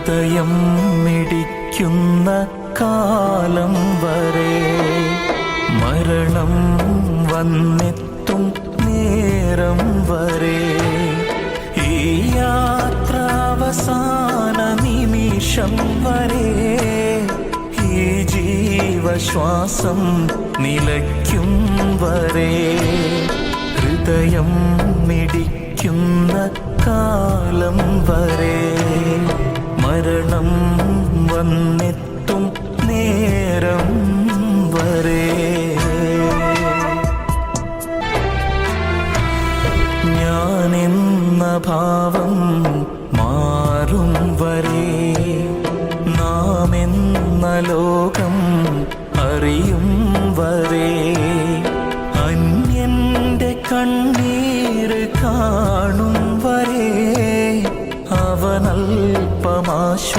ഹൃദയം മിടിക്കുന്ന കാലം വരെ, മരണം വന്നെത്തും നേരം വരെ, ഈ യാത്ര അവസാന നിമിഷം വരെ, ഈ ജീവശ്വാസം നിലയ്ക്കും വരെ, ഹൃദയം മിടിക്കുന്ന കാലം വരെ, മരണം വന്നെത്തും നേരം വരെ. ഞാനെന്ന ഭാവം മാറും വരെ, നാം എന്ന ലോകം അറിയും വരെ, അന്യന്റെ കണ്ണീര് കാണും വരെ, അവനൽപമാശ്വാസം